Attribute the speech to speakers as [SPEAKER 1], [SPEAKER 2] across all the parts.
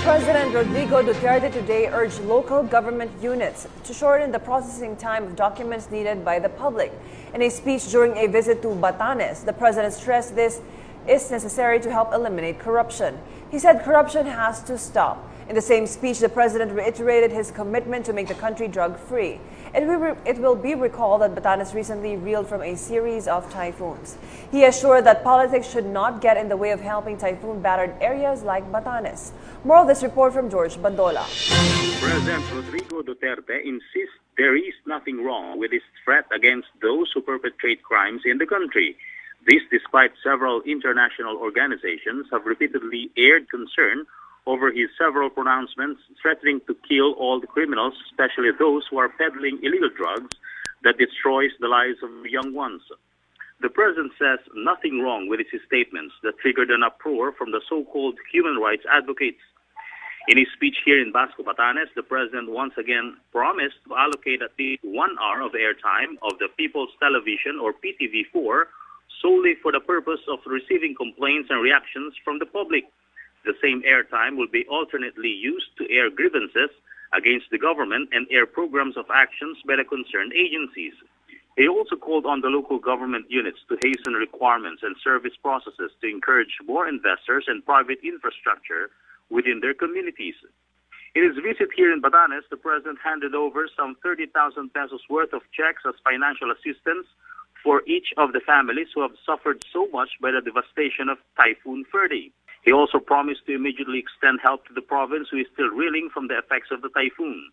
[SPEAKER 1] President Rodrigo Duterte today urged local government units to shorten the processing time of documents needed by the public. In a speech during a visit to Batanes, the president stressed this is necessary to help eliminate corruption. He said corruption has to stop. In the same speech, the president reiterated his commitment to make the country drug-free. It will be recalled that Batanes recently reeled from a series of typhoons. He assured that politics should not get in the way of helping typhoon-battered areas like Batanes. More of this report from George Bandola.
[SPEAKER 2] President Rodrigo Duterte insists there is nothing wrong with his threat against those who perpetrate crimes in the country. This despite several international organizations have repeatedly aired concern over his several pronouncements threatening to kill all the criminals, especially those who are peddling illegal drugs that destroys the lives of young ones. The president says nothing wrong with his statements that triggered an uproar from the so-called human rights advocates. In his speech here in Basco, Batanes, the president once again promised to allocate at least 1 hour of airtime of the People's Television or PTV4 solely for the purpose of receiving complaints and reactions from the public. The same airtime will be alternately used to air grievances against the government and air programs of actions by the concerned agencies. He also called on the local government units to hasten requirements and service processes to encourage more investors and private infrastructure within their communities. In his visit here in Batanes, the president handed over some 30,000 pesos worth of checks as financial assistance for each of the families who have suffered so much by the devastation of Typhoon Ferdy. He also promised to immediately extend help to the province who is still reeling from the effects of the typhoon.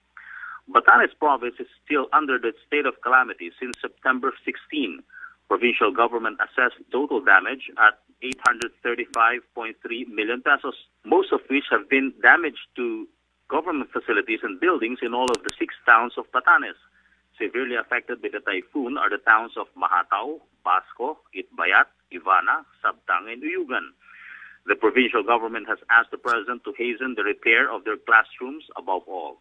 [SPEAKER 2] Batanes province is still under the state of calamity since September 16. Provincial government assessed total damage at 835.3 million pesos, most of which have been damaged to government facilities and buildings in all of the 6 towns of Batanes. Severely affected by the typhoon are the towns of Mahatao, Basco, Itbayat, Ivana, Sabtang, and Uyugan. The provincial government has asked the president to hasten the repair of their classrooms above all.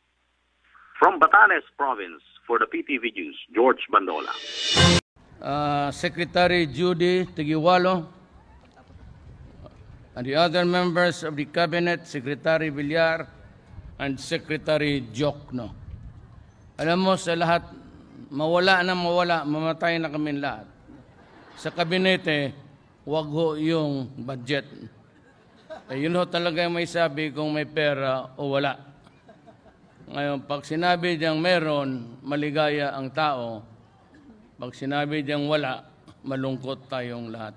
[SPEAKER 2] From Batanes Province, for the PTV News, George Bandola.
[SPEAKER 3] Secretary Judy Tigiwalo, and the other members of the Cabinet, Secretary Villar, and Secretary Jokno. Alam mo, sa lahat, mawala, mamatay na kami lahat. Sa kabinete, wag ho yung budget. Yun ho talaga may sabi kung may pera o wala. Ngayon, pag sinabi diyang meron, maligaya ang tao. Pag sinabi diyang wala, malungkot tayong lahat.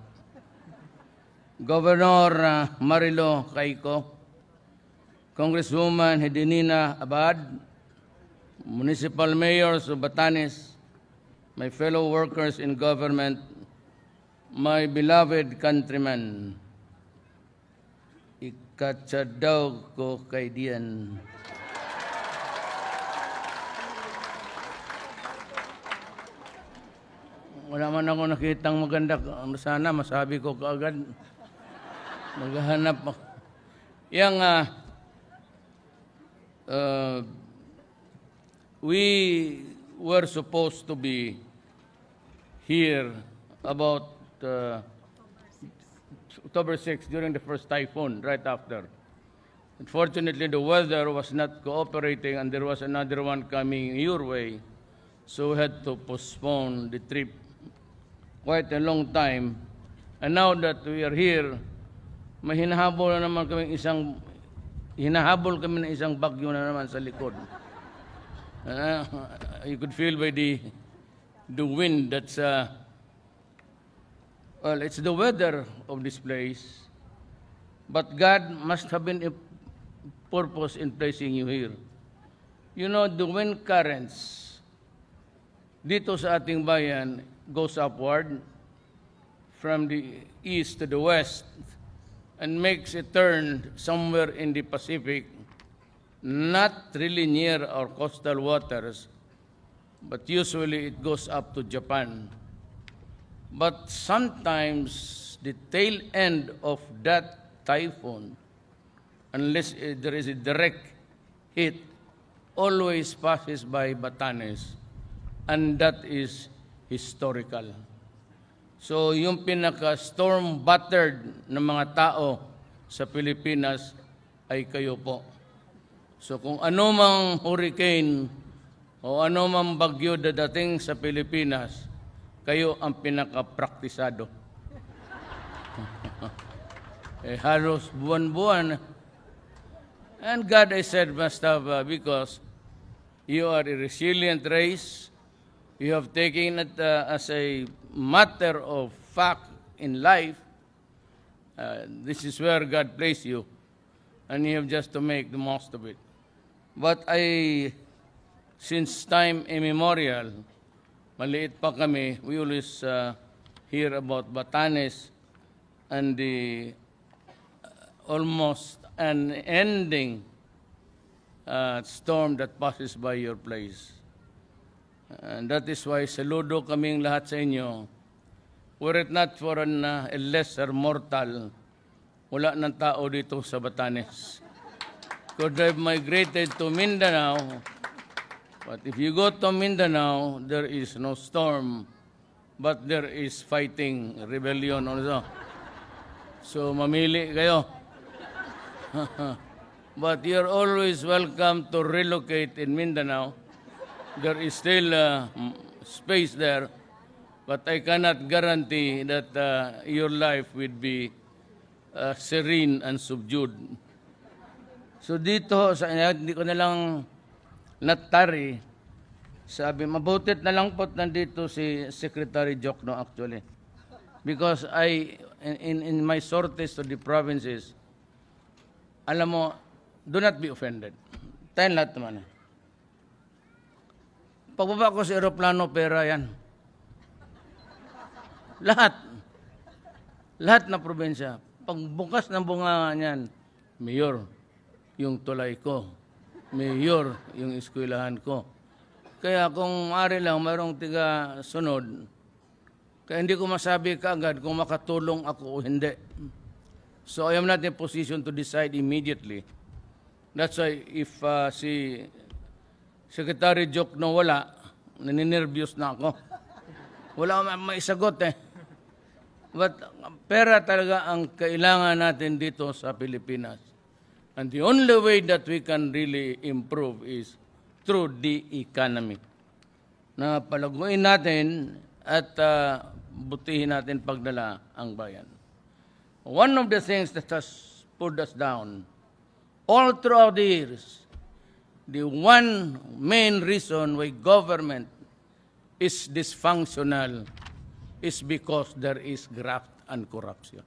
[SPEAKER 3] Governor Marilo Caico, Congresswoman Hedinina Abad, Municipal Mayors of Batanes, my fellow workers in government, my beloved countrymen, ikatsadyaw ko kay diyan. Wala man ako nakitang maganda. Sana masabi ko kaagad. Maghahanap ako. We were supposed to be here about October 6 during the first typhoon, right after. Unfortunately, the weather was not cooperating and there was another one coming your way, so we had to postpone the trip quite a long time. And now that we are here, may hinahabol na naman kami hinahabol kami ng isang bagyo na naman sa likod. You could feel by the wind that's well, it's the weather of this place, but God must have been a purpose in placing you here. You know, the wind currents dito sa ating bayan goes upward from the east to the west and makes a turn somewhere in the Pacific, not really near our coastal waters, but usually it goes up to Japan. But sometimes the tail end of that typhoon, unless there is a direct hit, always passes by Batanes, and that is historical. So yung pinaka-storm battered na mga tao sa Pilipinas ay kayo po. So kung ano mang hurricane o ano mang bagyo dadating sa Pilipinas, kayo ang pinaka-praktisado. Halos buwan-buwan. And God, I said, must have, because you are a resilient race, you have taken it as a matter of fact in life. This is where God placed you, and you have just to make the most of it. But since time immemorial, maliit pa kami, we always hear about Batanes and the almost unending storm that passes by your place. And that is why saludo kaming lahat sa inyo. Were it not for a lesser mortal, wala ng tao dito sa Batanes. Could have migrated to Mindanao, but if you go to Mindanao, there is no storm, but there is fighting, rebellion also. So mamili kayo. But you're always welcome to relocate in Mindanao. There is still space there, but I cannot guarantee that your life will be serene and subdued. So dito, hindi ko na lang natari, sabi, mabutit na lang po't nandito si Secretary Jokno actually. Because in my sorties to the provinces, alam mo, do not be offended. Tayong lahat naman. Pagbaba ko sa aeroplano, pera yan. Lahat. Lahat na probinsya. Pagbukas ng bunga niyan, mayor, yung tulay ko. Mayor, yung eskwelahan ko. Kaya kung maaari lang, mayroong tiga sunod, kaya hindi ko masabi kaagad kung makatulong ako o hindi. So I am not in a position to decide immediately. That's why if si Secretary Jokno wala, naninervyos na ako. Wala akong maisagot eh. But pera talaga ang kailangan natin dito sa Pilipinas. And the only way that we can really improve is through the economy. Na palaguin natin at butihin natin pagdala ang bayan. One of the things that has put us down all throughout the years, the one main reason why government is dysfunctional is because there is graft and corruption.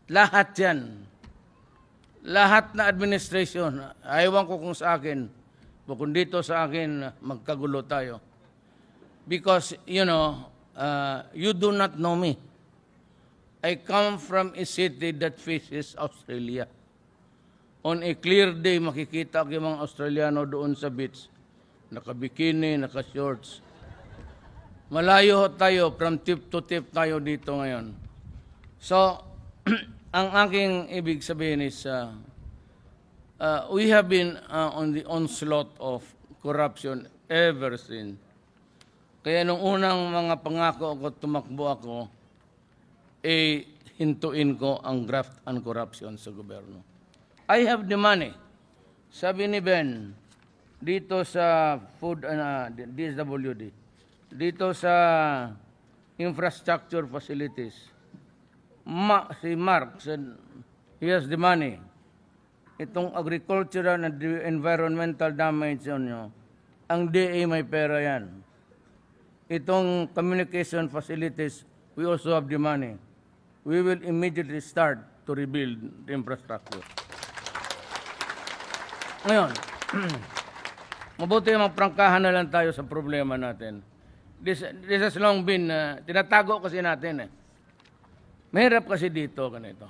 [SPEAKER 3] Lahat yan. Lahat na administration, ayawan ko kung sa akin, kung dito sa akin, magkagulo tayo. Because, you do not know me. I come from a city that faces Australia. On a clear day, makikita ko yung mga Australiano doon sa beach. Naka-bikini, naka-shorts. Malayo tayo, from tip to tip tayo dito ngayon. So, ang aking ibig sabihin is, we have been on the onslaught of corruption ever since. Kaya nung unang mga pangako ako, tumakbo ako, hintuin ko ang graft and corruption sa gobyerno. I have the money. Sabi ni Ben, dito sa food DSWD, dito sa infrastructure facilities, si Mark said, he has the money. Itong agricultural and environmental damage nyo, ang DA may pera yan. Itong communication facilities, we also have the money. We will immediately start to rebuild the infrastructure. Ngayon, mabuti magprangkahan na lang tayo sa problema natin. This has long been, tinatago kasi natin eh. Mahirap kasi dito, ganito.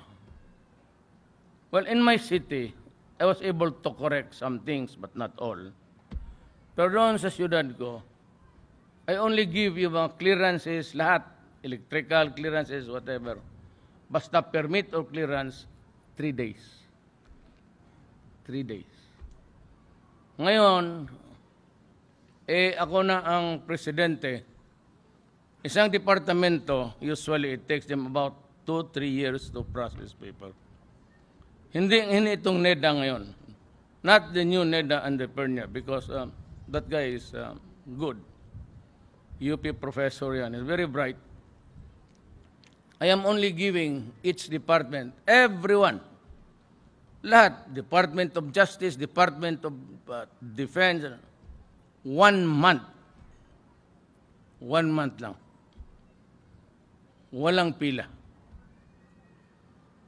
[SPEAKER 3] Well, in my city, I was able to correct some things, but not all. Pero doon sa syudad ko, I only give you mga clearances, lahat, electrical clearances, whatever. Basta permit or clearance, 3 days. 3 days. Ngayon, ako na ang presidente. Isang departamento, usually it takes them about 2-3 years to process paper. Hindi itong NEDA ngayon. Not the new NEDA entrepreneur, because that guy is good. UP professor yan, is very bright. I am only giving each department, everyone, lahat, Department of Justice, Department of Defense, 1 month. 1 month lang. Walang pila.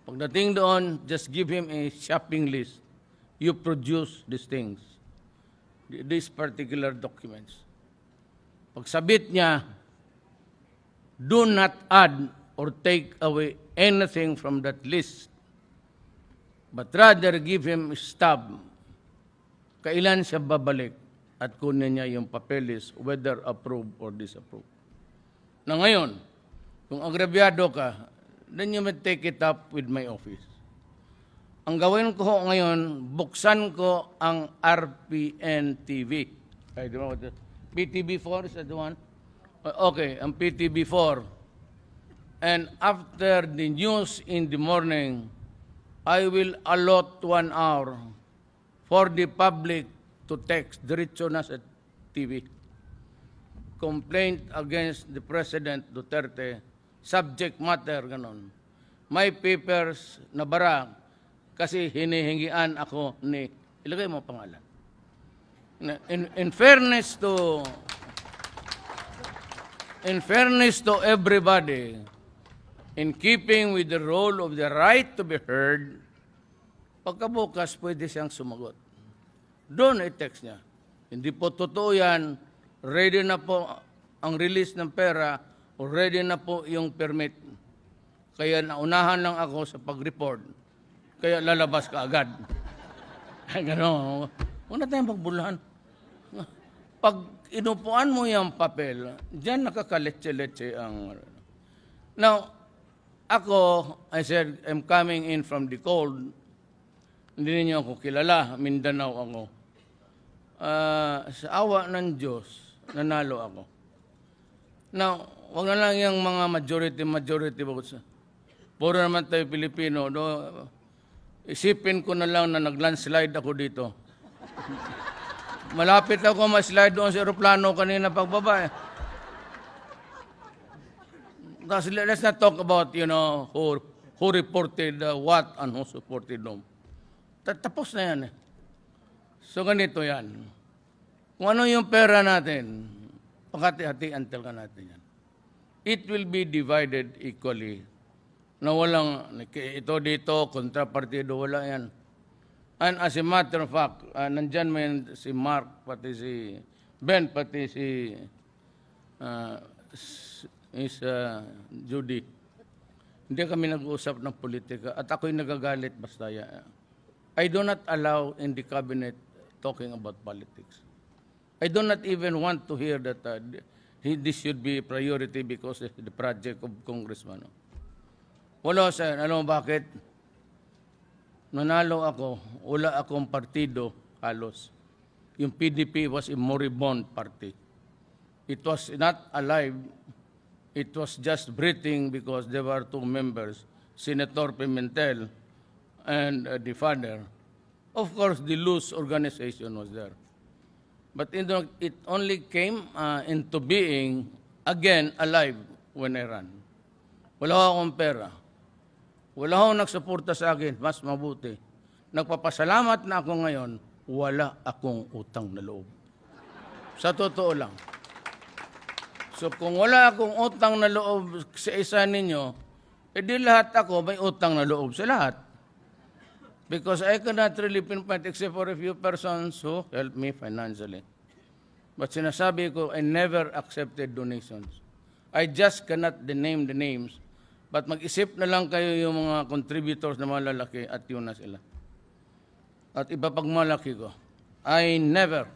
[SPEAKER 3] Pagdating doon, just give him a shopping list. You produce these things, these particular documents. Pagsabit niya, do not add or take away anything from that list, but rather give him a stub. Kailan siya babalik at kunin niya yung papeles, whether approved or disapproved. Na ngayon, kung agrabyado ka, then you may take it up with my office. Ang gawin ko ngayon, buksan ko ang RPN TV. Ay, di ba? PTB4 is that the one? Okay, ang PTB4. And after the news in the morning, I will allot 1 hour for the public to text diretso na sa TV. Complaint against the President Duterte, subject matter, ganon. My papers nabara kasi hinihingian ako ni, ilagay mo pangalan. In fairness to everybody, in keeping with the role of the right to be heard, pagkabukas pwede siyang sumagot. Doon ay text niya. Hindi po totoo yan, ready na po ang release ng pera o ready na po yung permit. Kaya naunahan lang ako sa pag-report, kaya lalabas ka agad. Gano'n. Huwag na tayong magbulahan. Pag inupuan mo yung papel, diyan nakakaletse-letse ang... Now, ako, I said, I'm coming in from the cold. Hindi niyo ako kilala, Mindanao ako. Sa awa ng Diyos, nanalo ako. Now, wag na lang yung mga majority votes. Puro naman tayo Pilipino. Isipin ko na lang na nag-landslide ako dito. Malapit ako ma-slide doon sa aeroplano kanina pagbaba. Let's not talk about, who reported what and who supported them. Tapos na yan. So ganito yan. Kung ano yung pera natin, pagkati-hatian talaga natin yan. It will be divided equally. Na walang, ito dito, kontrapartido, wala yan. And as a matter of fact, nandyan mo yan si Mark, pati si Ben, pati si Judy. Hindi kami nag-uusap ng politika at ako'y nagagalit basta yan. I do not allow in the cabinet talking about politics. I do not even want to hear that this should be a priority because it's the project of Congressman. Wala sir, alam mo bakit? Nanalo ako, wala akong partido halos. Yung PDP was a moribund party. It was not alive. It was just breathing because there were 2 members, Senator Pimentel and the father. Of course, the loose organization was there. But it only came into being again alive when I ran. Wala akong pera. Wala akong nagsuporta sa akin, mas mabuti. Nagpapasalamat na ako ngayon, wala akong utang na loob. Sa totoo lang. So kung wala akong utang na loob sa isa ninyo, edi lahat ako may utang na loob sa lahat. Because I cannot really pinpoint except for a few persons who helped me financially. But sinasabi ko, I never accepted donations. I just cannot name the names. But mag-isip na lang kayo yung mga contributors na malalaki at yun na sila. At ipapagmalaki ko, I never.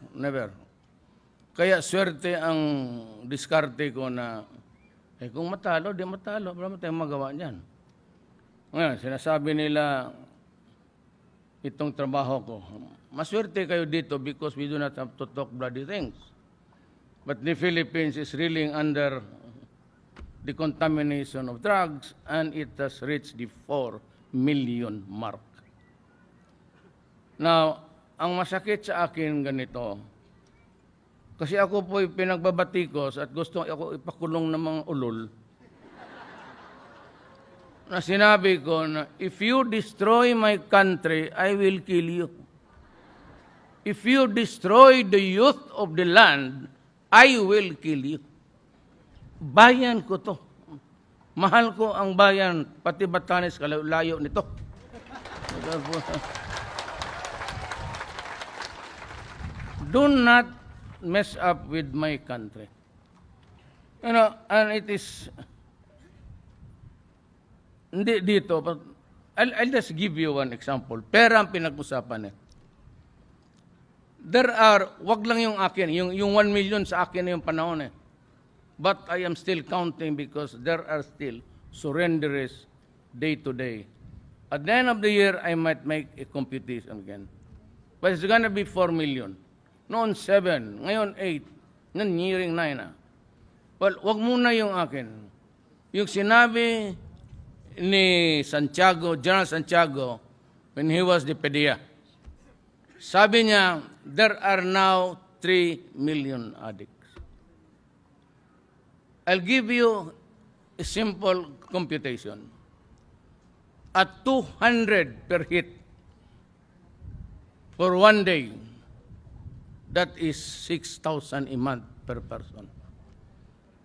[SPEAKER 3] Kaya swerte ang diskarte ko na, kung matalo, di matalo. Wala mo tayong magawa niyan. Ngayon, sinasabi nila, itong trabaho ko, maswerte kayo dito because we do not have to talk bloody things. But the Philippines is reeling under the contamination of drugs and it has reached the 4 million mark. Now, ang masakit sa akin ganito, kasi ako po'y pinagbabatikos at gusto ako ipakulong ng mga ulol, na sinabi ko na, if you destroy my country, I will kill you. If you destroy the youth of the land, I will kill you. Bayan ko to. Mahal ko ang bayan, pati Batanes, kalayo nito. Do not mess up with my country. You know, and it is, hindi dito, but I'll just give you one example. Pera ang pinag-usapan eh. There are, wag lang yung akin, yung 1 million sa akin na yung panahon eh. But I am still counting because there are still surrenderers day to day. At the end of the year, I might make a computation again. But it's gonna be 4 million. Noon 7, ngayon 8, ngayon nearing 9 na. Well, wag muna yung akin. Yung sinabi ni Santiago, General Santiago, when he was the PDEA, sabi niya, there are now 3 million addicts. I'll give you a simple computation. At 200 per hit for 1 day, that is 6,000 a month per person.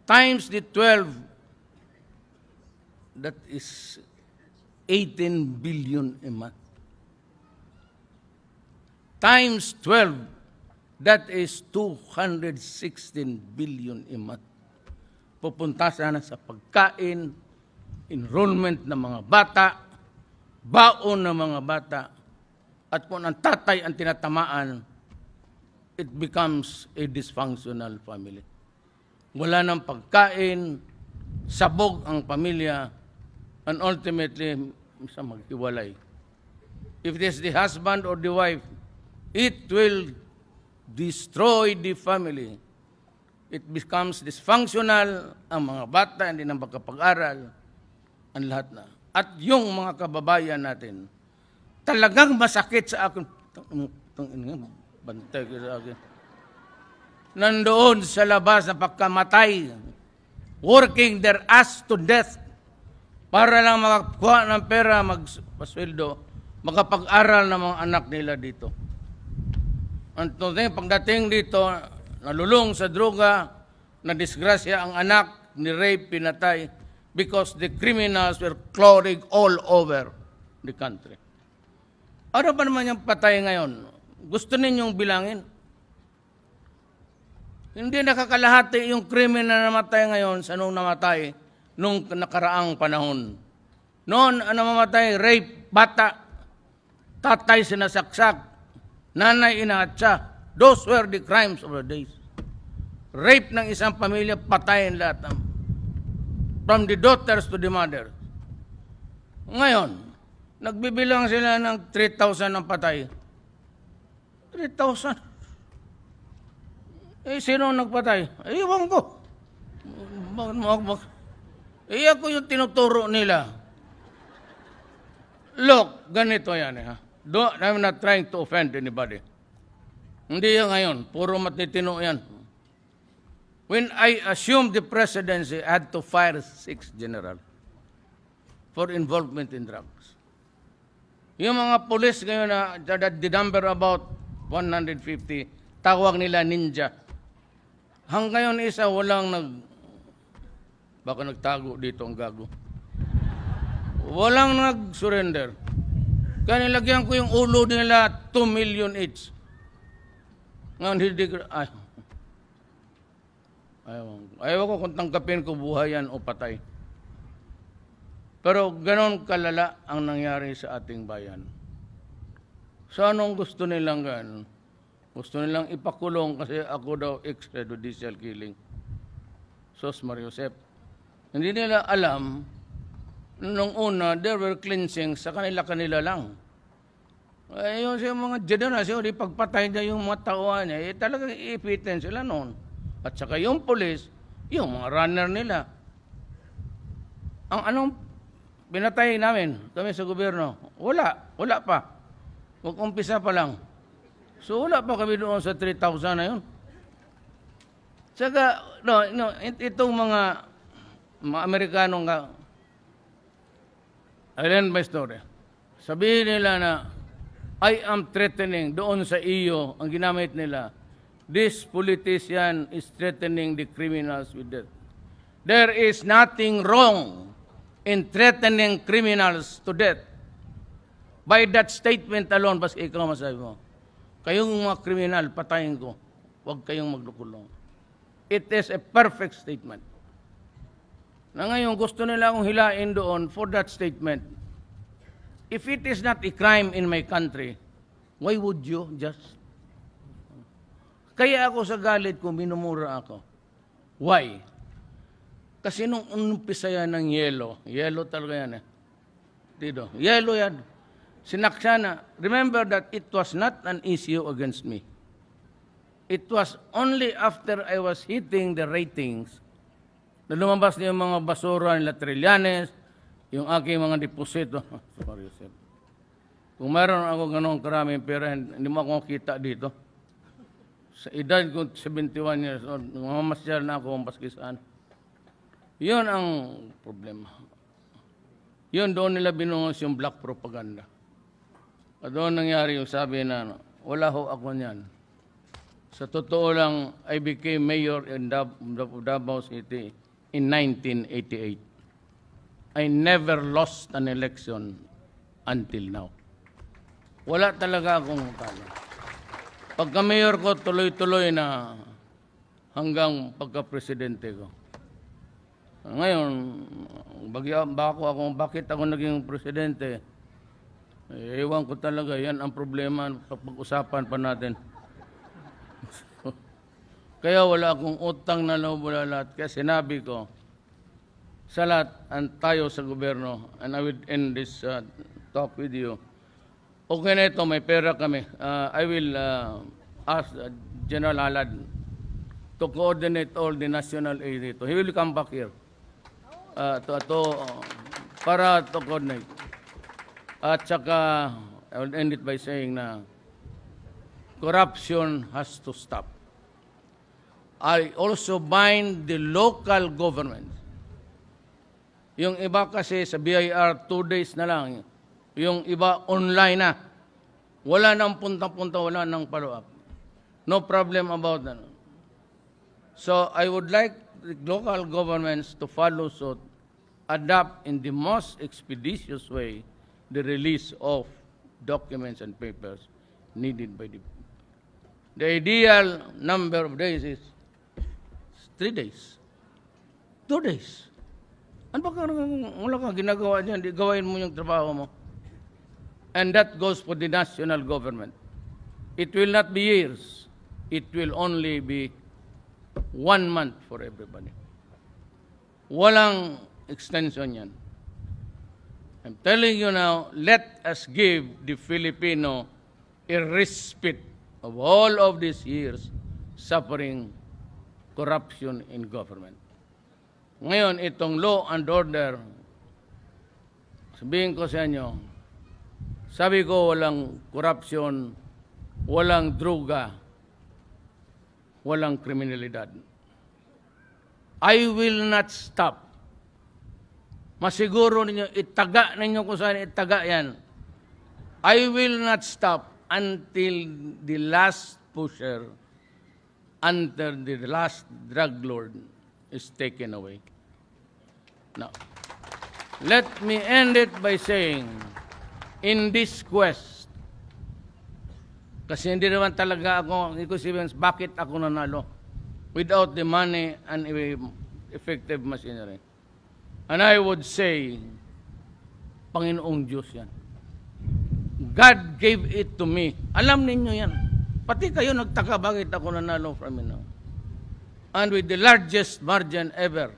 [SPEAKER 3] Times the 12, that is 18 billion a month. Times 12, that is 216 billion a month. Pupunta sana sa pagkain, enrollment ng mga bata, baon ng mga bata, at kung ang tatay ang tinatamaan, it becomes a dysfunctional family. Wala nang pagkain, sabog ang pamilya, and ultimately, sa maghiwalay. If it is the husband or the wife, it will destroy the family. It becomes dysfunctional, ang mga bata hindi na makapag-aral, ang lahat na. At yung mga kababayan natin, talagang masakit sa akin. Bantay ko sa akin. Nandoon sa labas na pagkamatay, working their ass to death para lang makakuha ng pera, magpasweldo, makapag-aral ng mga anak nila dito. Pagdating dito, nalulong sa droga, na-disgrasya ang anak, ni-rape, pinatay, because the criminals were clawing all over the country. Ano ba naman yung patay ngayon? Gusto ninyong bilangin? Hindi nakakalahati yung krimen na namatay ngayon sa nung namatay nung nakaraang panahon. Noon, ang namamatay, rape, bata, tatay sinasaksak, nanay inaatsa. Those were the crimes of the days. Rape ng isang pamilya, patayin lahat. From the daughters to the mother. Ngayon, nagbibilang sila ng 3,000 ng patay. 3,000. Eh, sino nagpatay? Eh, iwan ko. Eh, ako yung tinuturo nila. Look, ganito yan eh. I'm not trying to offend anybody. Hindi yan ngayon. Puro matitino yan. When I assumed the presidency, I had to fire 6 general for involvement in drugs. Yung mga police ngayon na the number about 150, tawag nila ninja. Hanggang ngayon isa walang baka nagtago dito ang gago. Walang nag-surrender. Kaya nilagyan ko yung ulo nila 2 million each. Ngayon hindi ko, ayaw ko kung tangkapin ko buhay yan o patay. Pero ganon kalala ang nangyari sa ating bayan. So anong gusto nilang gan? Gusto nilang ipakulong kasi ako daw extrajudicial killing. Sos Mariosep. Hindi nila alam, nung una, there were cleansing sa kanila-kanila lang. Eh, yung sa mga generasyon, di pagpatay niya yung mga tauhan niya, eh, talagang iipitin sila noon. At saka yung police, yung mga runner nila. Ang anong pinatay namin, kami sa gobyerno, wala pa. Mag-umpisa pa lang. So wala pa kami doon sa 3,000 na yun. Saka, itong mga Amerikano nga, Island by story. Sabihin nila na, I am threatening doon sa iyo, ang ginamit nila, this politician is threatening the criminals with death. There is nothing wrong in threatening criminals to death. By that statement alone, basta ikaw masabi mo, kayong mga kriminal, patayin ko. Huwag kayong maglukulong. It is a perfect statement. Na ngayon, gusto nila akong hilain doon for that statement. If it is not a crime in my country, why would you just? Kaya ako sa galit ko, minumura ako. Why? Kasi nung umpisa yan ng yellow talaga yan eh. Dito, yellow yan. Sinaksa na. Remember that it was not an issue against me. It was only after I was hitting the ratings na lumabas na yung mga basura nila Trillanes, yung aking mga deposito. Sorry, sir. Kung meron ako ganong karaming pera, hindi mo akong kita dito. Sa edad ko, 71 years old, mamasyal na ako ang paskisaan. Yun ang problema. Yun, doon nila binungos yung black propaganda. At doon nangyari yung sabi na, wala ho ako niyan. Sa totoo lang, I became mayor in Davao City in 1988. I never lost an election until now. Wala talaga akong talo. Pagka-mayor ko, tuloy-tuloy na hanggang pagka-presidente ko. Ngayon, bakit ako naging presidente? Ewan ko talaga, yan ang problema, pag-usapan pa natin. Kaya wala akong utang na loob, wala lahat. Kaya sinabi ko, sa lahat, tayo sa gobyerno, and I will end this talk with you. Okay na ito, may pera kami. I will ask General Halad to coordinate all the national aid dito. He will come back here para to coordinate. At saka, I will end it by saying na corruption has to stop. I also bind the local government. Yung iba kasi sa BIR, 2 days na lang. Yung iba online na. Wala nang punta-punta, wala nang follow-up. No problem about that. So I would like the local governments to follow suit, adapt in the most expeditious way the release of documents and papers needed by the ideal number of days is 3 days. 2 days. Ano ba wala kang ginagawa dyan? Di gawain mo yung trabaho mo. And that goes for the national government. It will not be years. It will only be 1 month for everybody. Walang extension yan. I'm telling you now, let us give the Filipino a respite of all of these years suffering corruption in government. Ngayon, itong law and order, sabihin ko sa inyo, sabi ko walang corruption, walang droga, walang kriminalidad. I will not stop. Masiguro ninyo, itaga ninyo kung saan itaga yan. I will not stop until the last pusher, until the last drug lord is taken away. Now, let me end it by saying, in this quest, kasi hindi naman talaga ako, bakit ako nanalo without the money and effective machinery. And I would say, Panginoong Diyos yan. God gave it to me. Alam ninyo yan. Pati kayo nagtaka bakit ako nanalo from you now. And with the largest margin ever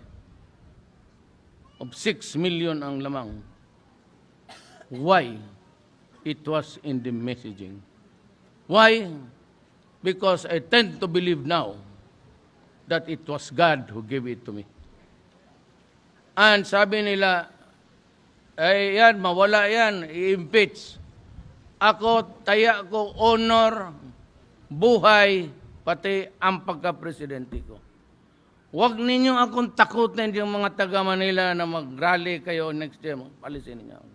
[SPEAKER 3] of 6 million ang lamang. Why? It was in the messaging. Why? Because I tend to believe now that it was God who gave it to me. And sabi nila, ay yan, mawala yan, i-impeach. Ako, taya ko, honor, buhay, pati ang pagka-presidente ko. Huwag ninyo akong takutin yung mga taga Manila na mag-rally kayo next year. Palisin ninyo ako.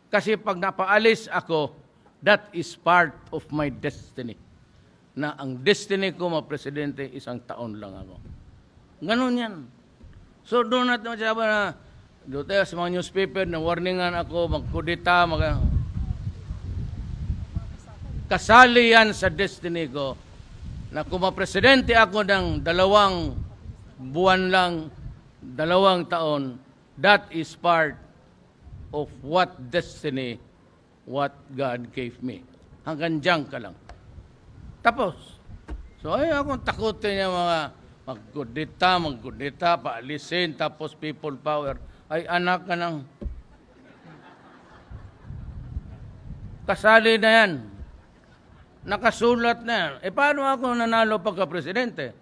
[SPEAKER 3] Kasi pag napaalis ako, that is part of my destiny. Na ang destiny ko, presidente, isang taon lang ako. Ganon yan. So doon natin masabi na, doon tayo sa mga newspaper na warningan ako, magkudita, kasali yan sa destiny ko na kung mapresidente ako ng 2 buwan lang, 2 taon, that is part of what destiny, what God gave me. Hanggang dyan ka lang. Tapos. So ay akong takutin niya mga magkudita, paalisin, tapos people power. Ay anak ka ng kasali na yan. Nakasulat na yan. E paano ako nanalo pagka-presidente?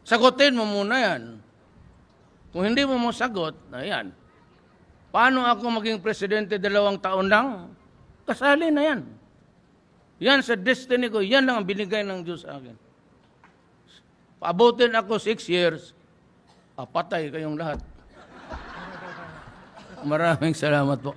[SPEAKER 3] Sagutin mo muna yan. Kung hindi mo sagot, ayan. Paano ako maging presidente 2 taon lang? Kasali na yan. Yan sa destiny ko, yan lang ang binigay ng Diyos sa akin. Paabutin ako 6 years, patay kayong lahat. Maraming salamat po.